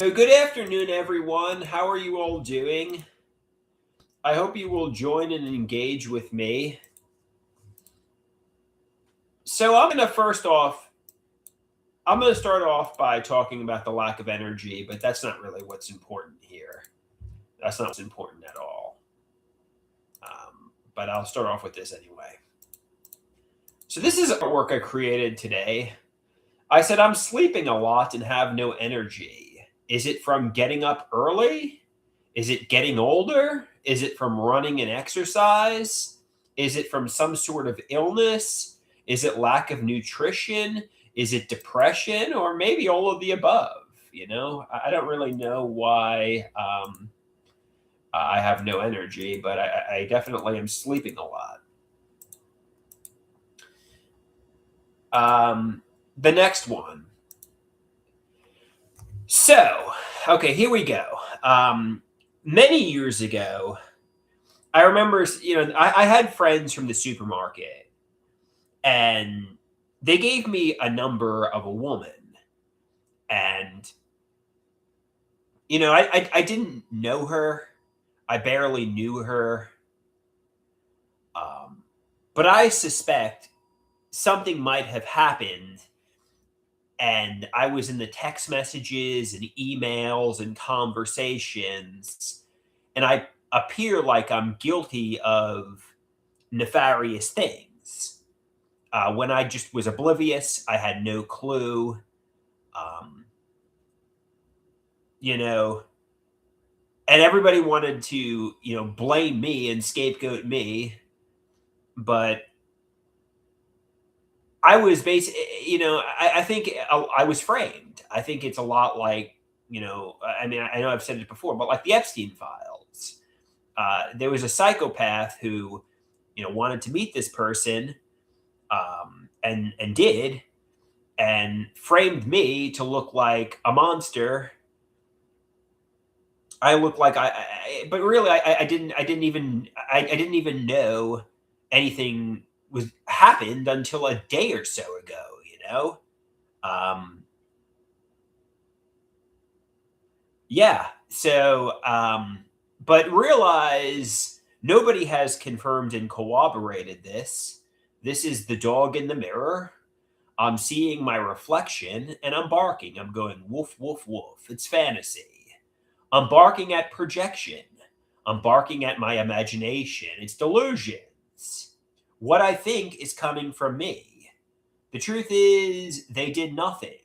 So, good afternoon, everyone. How are you all doing? I hope you will join and engage with me. So, I'm going to start off by talking about the lack of energy, but that's not really what's important here. That's not what's important at all. But I'll start off with this anyway. So, this is artwork I created today. I said, I'm sleeping a lot and have no energy. Is it from getting up early? Is it getting older? Is it from running and exercise? Is it from some sort of illness? Is it lack of nutrition? Is it depression? Or maybe all of the above? I don't really know why I have no energy, but I definitely am sleeping a lot. The next one. So, okay, here we go. Many years ago, I remember, I had friends from the supermarket, and they gave me a number of a woman, and I didn't know her, I barely knew her, but I suspect something might have happened, and I was in the text messages and emails and conversations, and I appear like I'm guilty of nefarious things. When I just was oblivious, I had no clue. Um, you know, and everybody wanted to, blame me and scapegoat me, but I was basically, I think I was framed. I think it's a lot like, I mean, I know I've said it before, but like the Epstein files. There was a psychopath who, wanted to meet this person, and did, and framed me to look like a monster. I look like but really, I didn't even know anything was happened until a day or so ago. Um, yeah. So, but realize nobody has confirmed and corroborated this. This is the dog in the mirror. I'm seeing my reflection and I'm barking. I'm going woof, woof, woof. It's fantasy. I'm barking at projection. I'm barking at my imagination. It's delusions. What I think is coming from me. The truth is, they did nothing.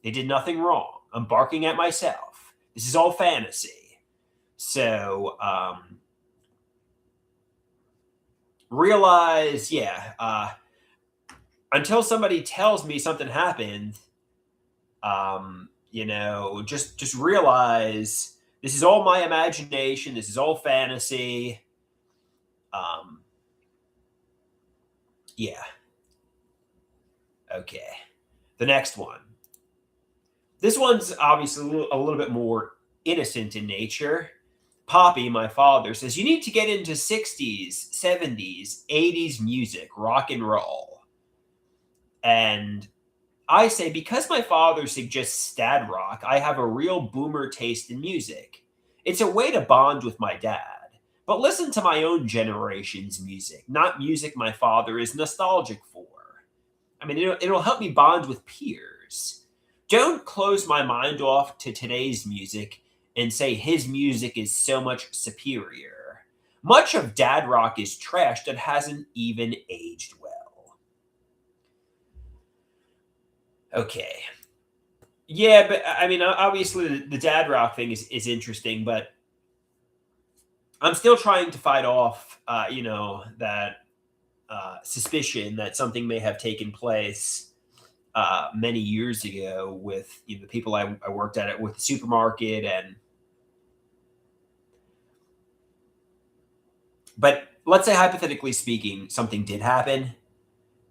They did nothing wrong. I'm barking at myself. This is all fantasy. So, realize, until somebody tells me something happened, just realize this is all my imagination. This is all fantasy. Um, yeah. Okay. The next one. This one's obviously a little bit more innocent in nature. Poppy, my father, says you need to get into 60s, 70s, 80s music, rock and roll. And I say, because my father suggests stad rock, I have a real boomer taste in music. It's a way to bond with my dad. But listen to my own generation's music, not music my father is nostalgic for. I mean, it'll help me bond with peers. Don't close my mind off to today's music and say his music is so much superior. Much of dad rock is trash that hasn't even aged well. Okay. Yeah, but I mean, obviously the dad rock thing is interesting, but I'm still trying to fight off, that suspicion that something may have taken place many years ago with the people I worked at it with the supermarket, but let's say hypothetically speaking, something did happen.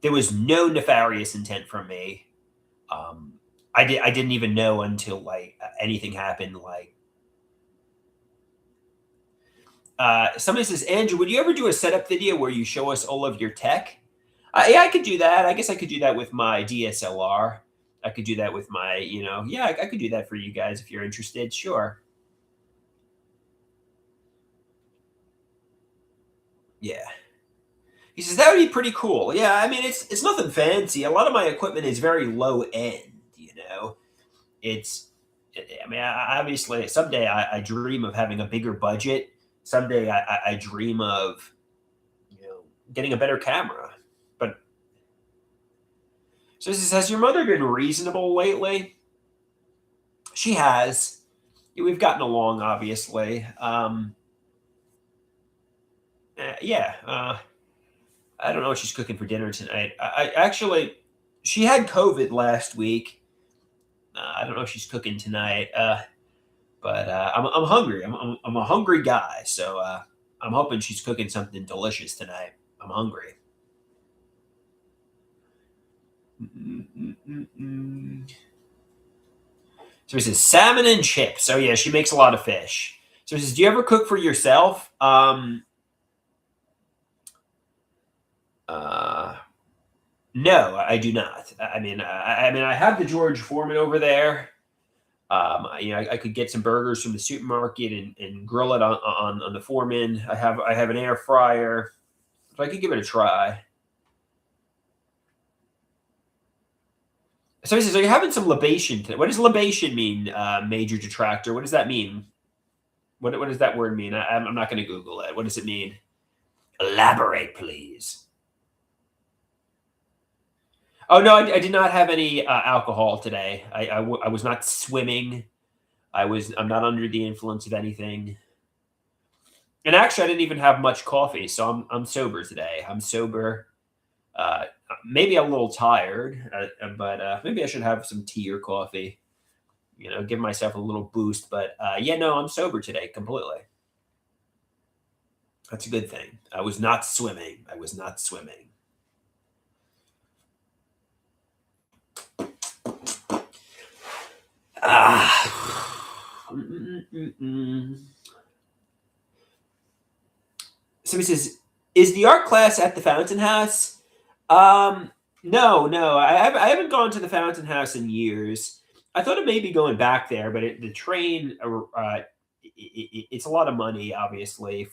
There was no nefarious intent from me. Um, I didn't even know until like anything happened. Like somebody says, Andrew, would you ever do a setup video where you show us all of your tech? Yeah, I could do that. I guess I could do that with my DSLR. I could do that with my, yeah, I could do that for you guys if you're interested. Sure. Yeah. He says that would be pretty cool. Yeah, I mean it's nothing fancy. A lot of my equipment is very low end. It's I mean obviously someday I dream of having a bigger budget. Someday I dream of getting a better camera. But so he says, has your mother been reasonable lately? She has. We've gotten along, obviously. Yeah. I don't know what she's cooking for dinner tonight. I actually, she had COVID last week. I don't know if she's cooking tonight. But I'm hungry. I'm a hungry guy, so I'm hoping she's cooking something delicious tonight. I'm hungry. Mm-mm-mm-mm. So he says salmon and chips. Oh yeah, she makes a lot of fish. So he says, do you ever cook for yourself? Uh, no, I do not. I mean, I have the George Foreman over there. I could get some burgers from the supermarket and grill it on the Foreman. I have an air fryer, so I could give it a try. So he says, "Are you having some libation today?" What does libation mean, major detractor? What does that mean? What does that word mean? I'm not going to Google it. What does it mean? Elaborate, please. Oh no, I did not have any alcohol today. I was not swimming. I'm not under the influence of anything. And actually, I didn't even have much coffee, so I'm sober today. I'm sober. Uh, Maybe a little tired, but maybe I should have some tea or coffee. Give myself a little boost. But yeah, no, I'm sober today completely. That's a good thing. I was not swimming. I was not swimming. Ah. Mm-mm-mm-mm. Somebody says, "Is the art class at the Fountain House?" No, no, I haven't gone to the Fountain House in years. I thought of maybe going back there, but the train, it's a lot of money, obviously,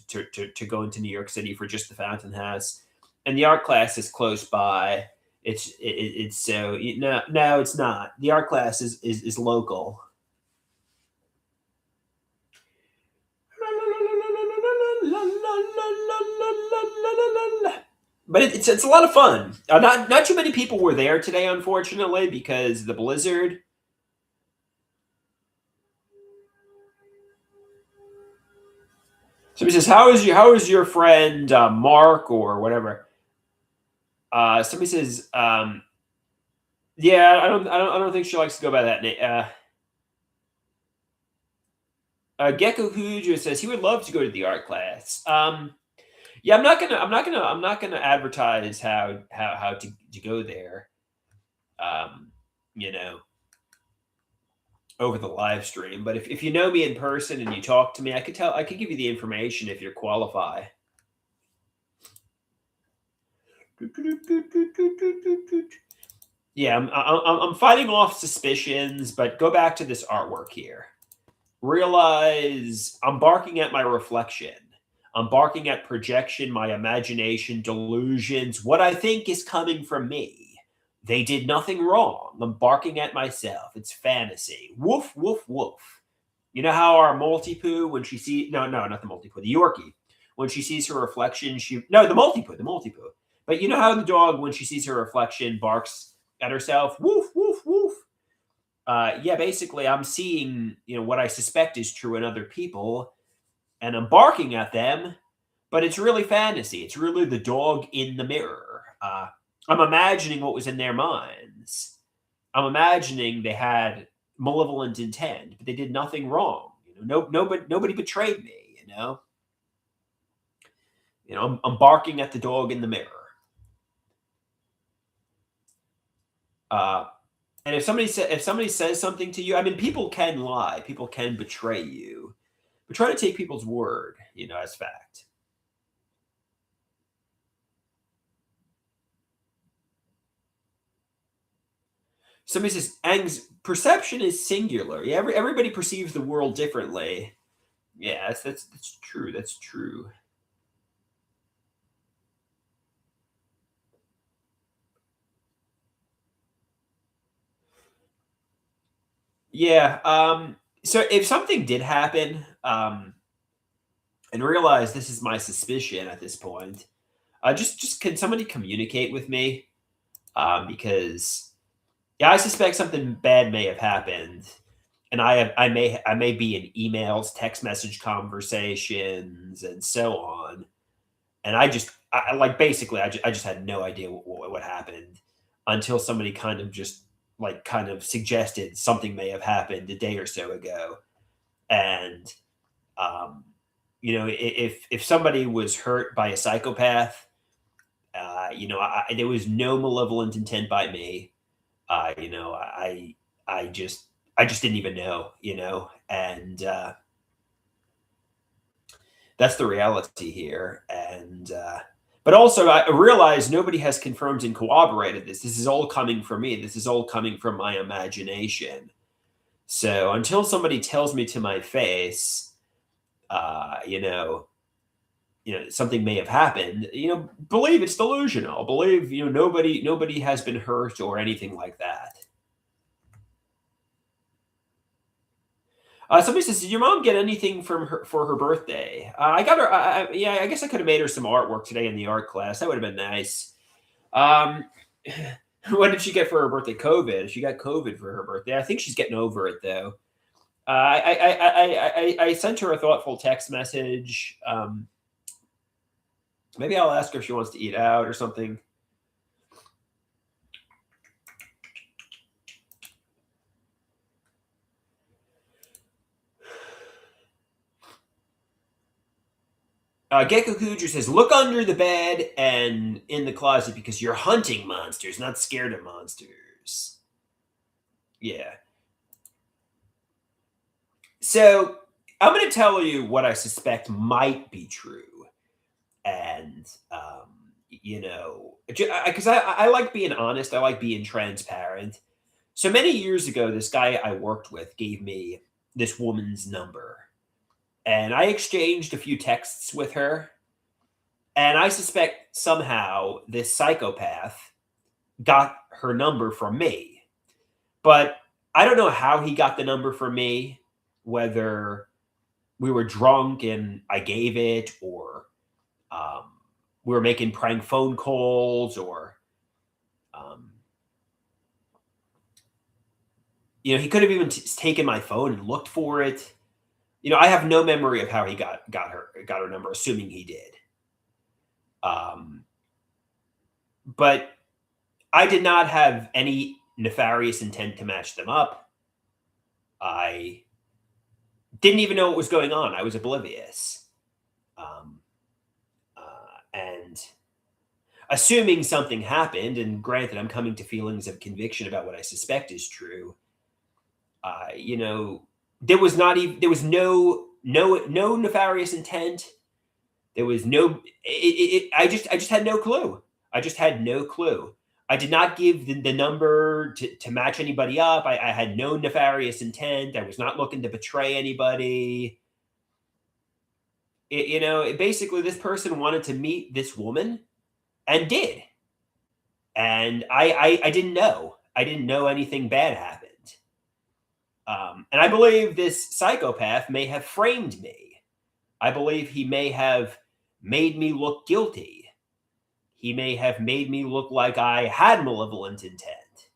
to go into New York City for just the Fountain House, and the art class is close by. It's so no, no, it's not. The art class is local. But it's a lot of fun. Not too many people were there today, unfortunately, because the blizzard. So he says, "How is your friend Mark or whatever?" Somebody says, "Yeah, I don't think she likes to go by that name." Gecko Hujo says he would love to go to the art class. Yeah, I'm not gonna advertise how to go there. Um, you know, over the live stream. But if you know me in person and you talk to me, I could give you the information if you're qualified. Yeah, I'm fighting off suspicions, but go back to this artwork here. Realize I'm barking at my reflection. I'm barking at projection, my imagination, delusions, what I think is coming from me. They did nothing wrong. I'm barking at myself. It's fantasy. Woof, woof, woof. You know how our Multi-Poo, when she sees, no, no, not the Multi-Poo, the Yorkie, when she sees her reflection, no, the Multi-Poo. But you know how the dog, when she sees her reflection, barks at herself, woof, woof, woof. Yeah, basically, I'm seeing, what I suspect is true in other people, and I'm barking at them, but it's really fantasy. It's really the dog in the mirror. I'm imagining what was in their minds. I'm imagining they had malevolent intent, but they did nothing wrong. Nobody betrayed me. I'm barking at the dog in the mirror. Uh, and if somebody says something to you, I mean, people can lie, people can betray you, but try to take people's word, as fact. Somebody says, perception is singular. Yeah, everybody perceives the world differently. Yeah, that's true. That's true. Yeah. So if something did happen, and realize this is my suspicion at this point, just can somebody communicate with me? Because yeah, I suspect something bad may have happened, and I may be in emails, text message conversations, and so on. And like basically I just had no idea what happened until somebody kind of just like kind of suggested something may have happened a day or so ago. And um, if somebody was hurt by a psychopath, there was no malevolent intent by me. You know, I just I just didn't even know, and that's the reality here. And but also, I realize nobody has confirmed and corroborated this. This is all coming from me. This is all coming from my imagination. So until somebody tells me to my face, uh, you know, something may have happened. Believe it's delusional. Believe nobody has been hurt or anything like that. Somebody says, "Did your mom get anything from her for her birthday?" I got her. Yeah, I guess I could have made her some artwork today in the art class. That would have been nice. Um, what did she get for her birthday? COVID. She got COVID for her birthday. I think she's getting over it though. I sent her a thoughtful text message. Maybe I'll ask her if she wants to eat out or something. Gecko Kuju says, "Look under the bed and in the closet because you're hunting monsters, not scared of monsters." Yeah. So I'm going to tell you what I suspect might be true, and because I like being honest, I like being transparent. So many years ago, this guy I worked with gave me this woman's number, and I exchanged a few texts with her, and I suspect somehow this psychopath got her number from me. But I don't know how he got the number from me, whether we were drunk and I gave it, or um, we were making prank phone calls, or um, he could have even taken my phone and looked for it. I have no memory of how he got her number, assuming he did. Um, but I did not have any nefarious intent to match them up. I didn't even know what was going on. I was oblivious. Um, and assuming something happened, and granted, I'm coming to feelings of conviction about what I suspect is true. There was not even there was no nefarious intent. There was no. I just had no clue. I just had no clue. I did not give the number to match anybody up. I had no nefarious intent. I was not looking to betray anybody. Basically, this person wanted to meet this woman and did. And I didn't know. I didn't know anything bad happened. And I believe this psychopath may have framed me. I believe he may have made me look guilty. He may have made me look like I had malevolent intent.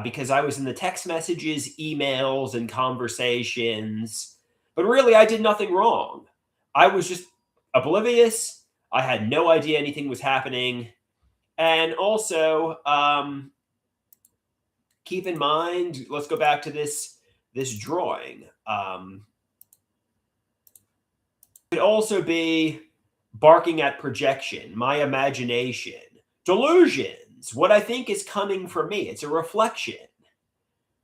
Because I was in the text messages, emails, and conversations. But really, I did nothing wrong. I was just oblivious. I had no idea anything was happening. And also, keep in mind, let's go back to this drawing. Could also be barking at projection, my imagination, delusions, what I think is coming from me. It's a reflection.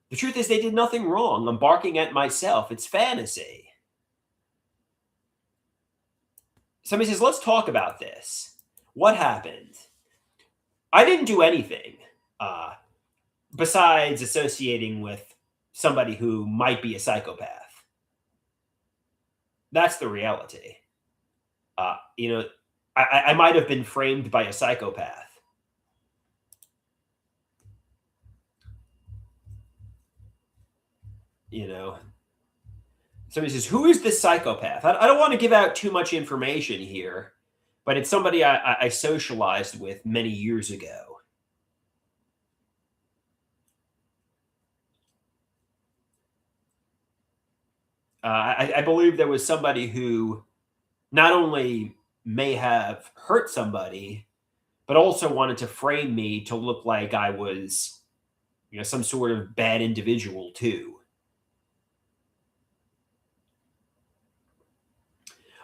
The truth is, they did nothing wrong. I'm barking at myself. It's fantasy. Somebody says, let's talk about this. What happened? I didn't do anything. Uh, besides associating with somebody who might be a psychopath. That's the reality. You know, I might have been framed by a psychopath. You know, somebody says, "Who is this psychopath?" I don't want to give out too much information here, but it's somebody I socialized with many years ago. I believe there was somebody who not only may have hurt somebody, but also wanted to frame me to look like I was, some sort of bad individual too.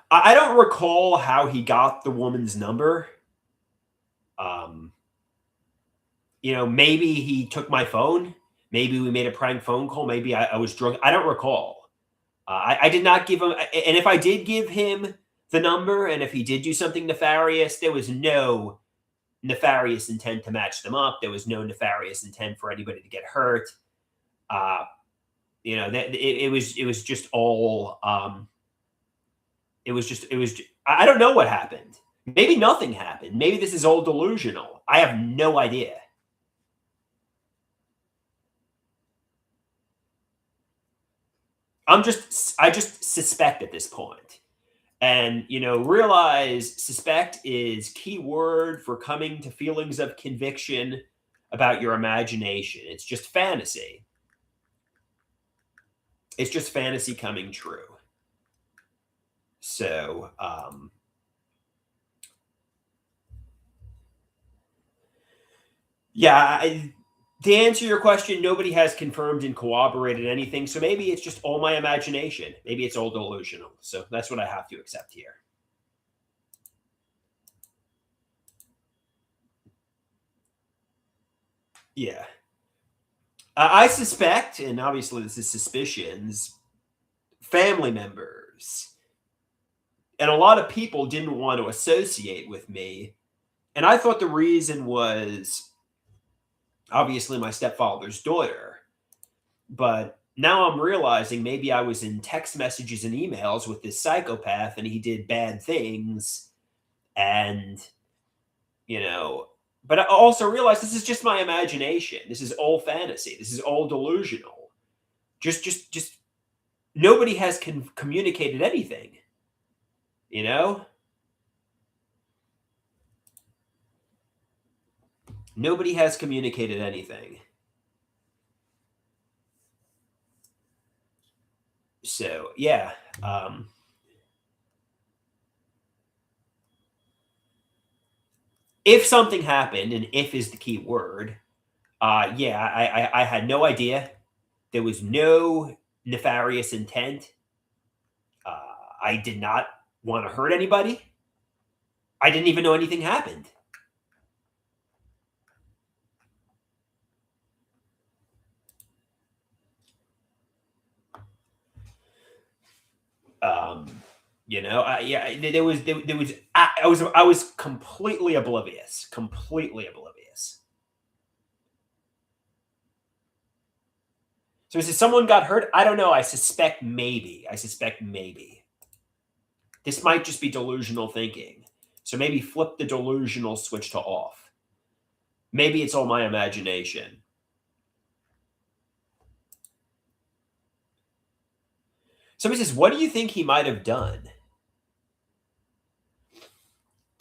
I don't recall how he got the woman's number. Um, maybe he took my phone. Maybe we made a prank phone call. Maybe I was drunk. I don't recall. I did not give him, and if I did give him the number, and if he did do something nefarious, there was no nefarious intent to match them up. There was no nefarious intent for anybody to get hurt. That it was just all. I don't know what happened. Maybe nothing happened. Maybe this is all delusional. I have no idea. I just suspect at this point. And, realize suspect is key word for coming to feelings of conviction about your imagination. It's just fantasy. It's just fantasy coming true. So, yeah, to answer your question, nobody has confirmed and corroborated anything. So maybe it's just all my imagination. Maybe it's all delusional. So that's what I have to accept here. Yeah. I suspect, and obviously this is suspicions, family members. And a lot of people didn't want to associate with me. And I thought the reason was obviously my stepfather's daughter. But now I'm realizing maybe I was in text messages and emails with this psychopath and he did bad things. And, but I also realized this is just my imagination. This is all fantasy. This is all delusional. Just nobody has communicated anything, you know? Nobody has communicated anything. So, yeah. If something happened, and if is the key word, yeah, I had no idea. There was no nefarious intent. I did not want to hurt anybody. I didn't even know anything happened. Yeah, I was completely oblivious, completely oblivious. So is it someone got hurt? I don't know. I suspect maybe. This might just be delusional thinking. So maybe flip the delusional switch to off. Maybe it's all my imagination. Somebody says, "What do you think he might have done?"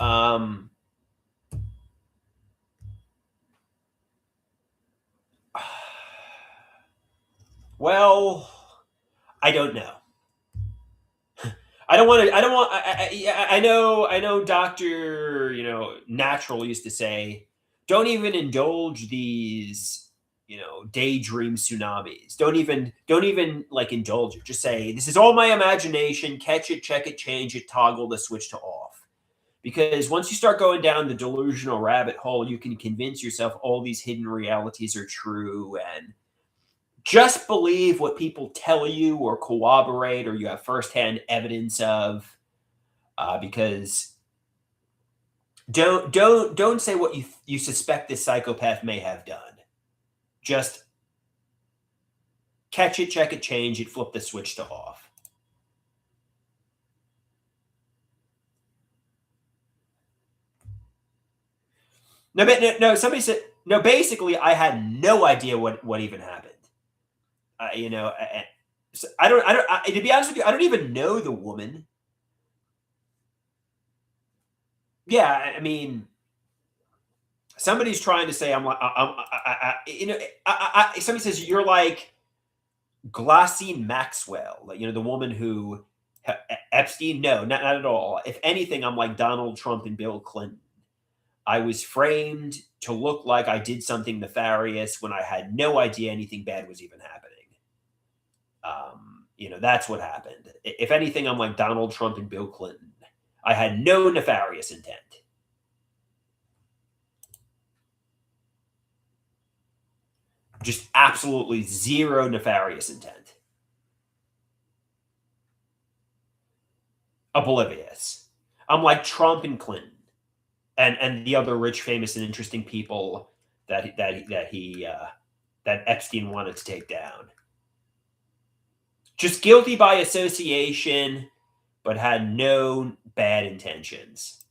Um, well, I don't know. I don't want to. I don't want. I know. I know. Doctor, Natural used to say, "Don't even indulge these, daydream tsunamis. Don't even like indulge it. Just say this is all my imagination. Catch it, check it, change it, toggle the switch to off." Because once you start going down the delusional rabbit hole, you can convince yourself all these hidden realities are true and just believe what people tell you or corroborate or you have firsthand evidence of. Because don't say what you suspect this psychopath may have done. just catch it, check it, change it, flip the switch to off. No, somebody said, no, basically, I had no idea what even happened. You know, so to be honest with you, I don't even know the woman. Yeah, I mean, somebody's trying to say I'm like, you know, somebody says you're like Ghislaine Maxwell, like, you know, the woman who Epstein. No, not at all. If anything, I'm like Donald Trump and Bill Clinton. I was framed to look like I did something nefarious when I had no idea anything bad was even happening. You know, that's what happened. If anything, I'm like Donald Trump and Bill Clinton. I had no nefarious intent. Just absolutely zero nefarious intent. Oblivious. I'm like Trump and Clinton, and the other rich, famous, and interesting people that Epstein wanted to take down. Just guilty by association, but had no bad intentions.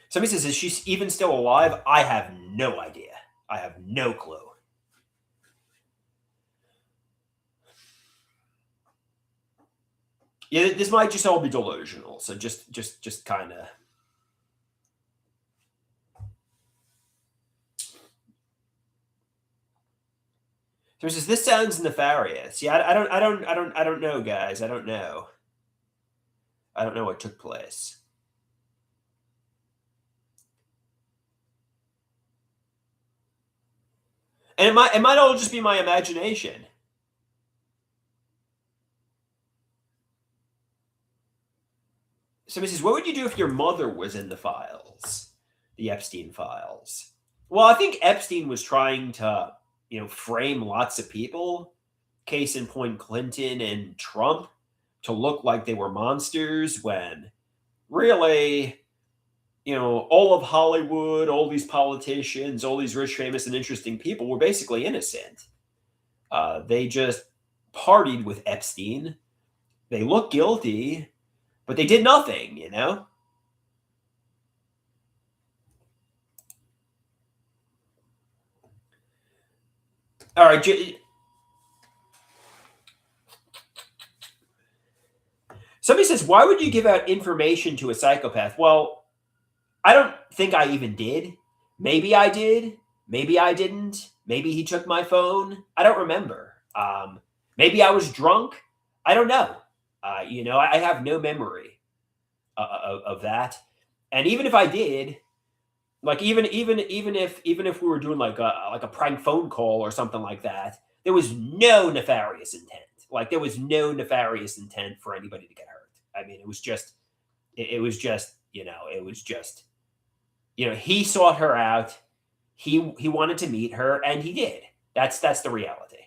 Somebody says, is she even still alive? I have no idea. I have no clue. Yeah, this might just all be delusional. So just kind of. So says, this sounds nefarious. Yeah, I don't know, guys. I don't know. I don't know what took place. And it might all just be my imagination. Somebody says, what would you do if your mother was in the files, the Epstein files? Well, I think Epstein was trying to, you know, frame lots of people, case in point, Clinton and Trump, to look like they were monsters when really, you know, all of Hollywood, all these politicians, all these rich, famous, and interesting people were basically innocent. They just partied with Epstein. They look guilty, but they did nothing, you know? All right. Somebody says, why would you give out information to a psychopath? Well, I don't think I even did. Maybe I did. Maybe I didn't. Maybe he took my phone. I don't remember. Maybe I was drunk. I don't know. You know, I have no memory of that. And even if I did, like even if we were doing like a prank phone call or something like that, there was no nefarious intent. Like there was no nefarious intent for anybody to get hurt. I mean, it was just you know, it was just, you know, he sought her out. He wanted to meet her, and he did. That's the reality.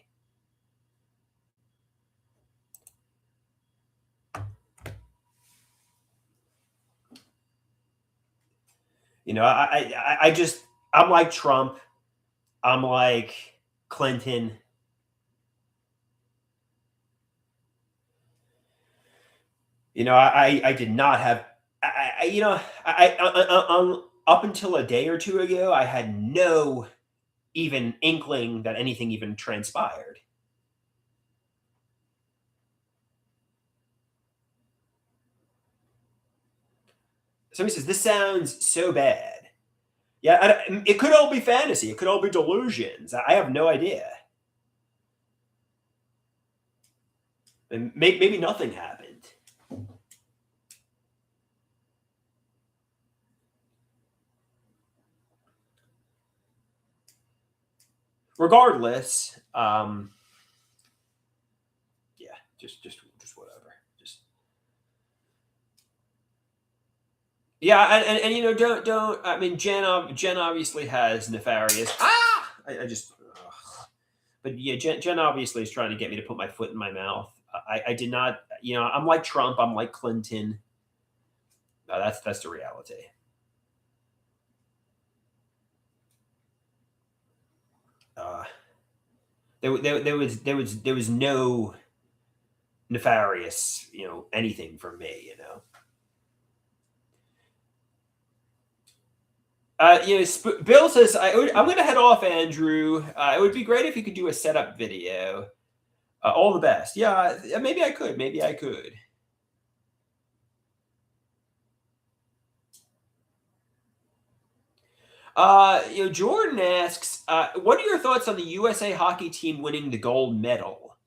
You know, I'm like Trump. I'm like Clinton. You know, I did not have. You know, up until a day or two ago, I had no even inkling that anything even transpired. Somebody says this sounds so bad. Yeah, it could all be fantasy. It could all be delusions. I have no idea. And maybe nothing happened. Regardless, yeah, just whatever. Just yeah, and you know, don't. I mean, Jen obviously has nefarious. I just. Ugh. But yeah, Jen obviously is trying to get me to put my foot in my mouth. I did not. You know, I'm like Trump. I'm like Clinton. That's the reality. there was no nefarious, anything from me. Bill says I'm going to head off, Andrew. It would be great if you could do a setup video. All the best. Yeah, maybe I could. Maybe I could. Jordan asks, what are your thoughts on the USA hockey team winning the gold medal?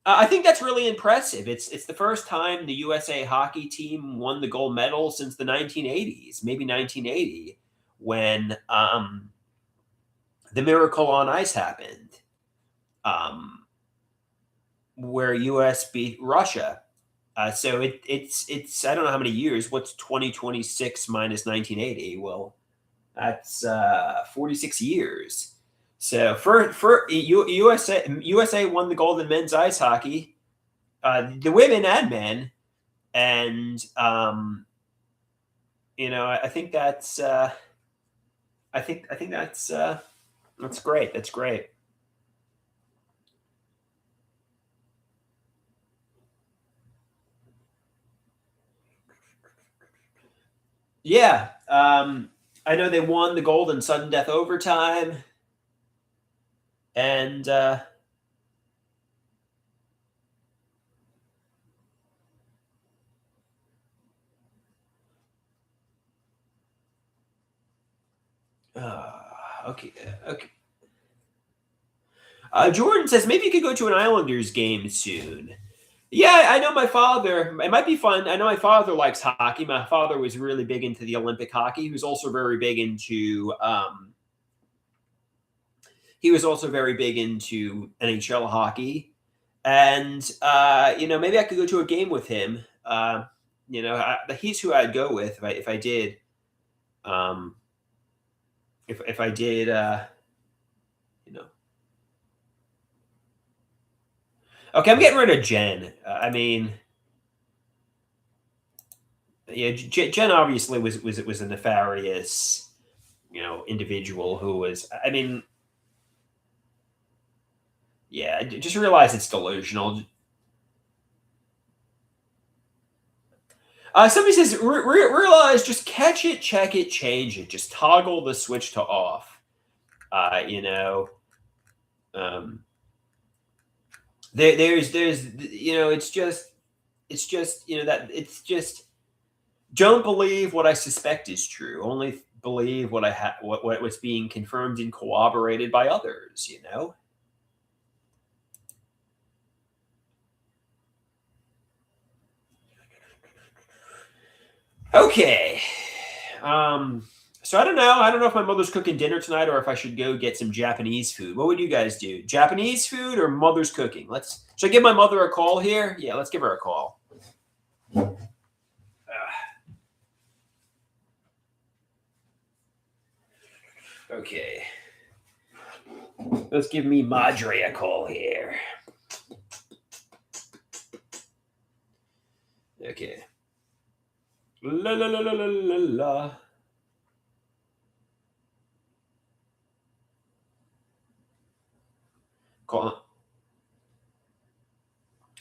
I think that's really impressive. It's the first time the USA hockey team won the gold medal since the 1980s, maybe 1980, when the Miracle on Ice happened, where US beat Russia. So it's I don't know how many years. What's 2026 minus 1980? Well, that's 46 years. So for USA won the gold in men's ice hockey, the women and men, and I think that's I think that's great. That's great. Yeah, I know they won the gold in sudden death overtime, and okay, okay. Jordan says maybe you could go to an Islanders game soon. Yeah, I know my father. It might be fun. I know my father likes hockey. My father was really big into the Olympic hockey. He was also very big into NHL hockey. And maybe I could go to a game with him. He's who I'd go with if I did. If I did, Okay, I'm getting rid of Jen. Yeah, Jen obviously was a nefarious, individual who was. Yeah, just realize it's delusional. Somebody says, realize, just catch it, check it, change it. Just toggle the switch to off. There's don't believe what I suspect is true. Only believe what was being confirmed and corroborated by others. Okay. So I don't know. I don't know if my mother's cooking dinner tonight or if I should go get some Japanese food. What would you guys do? Japanese food or mother's cooking? Should I give my mother a call here? Yeah, let's give her a call. Okay. Let's give me Madre a call here. Okay. La la la la la la la. Call.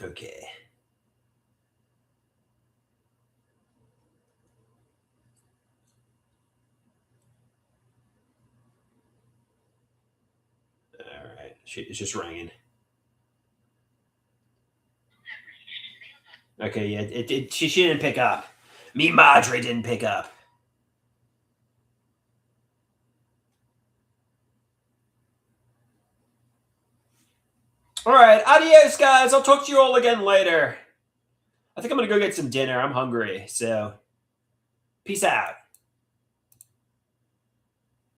Okay. All right. It's just ringing. Okay. Yeah. She didn't pick up. Me Madre didn't pick up. All right. Adios, guys. I'll talk to you all again later. I think I'm going to go get some dinner. I'm hungry. So, peace out.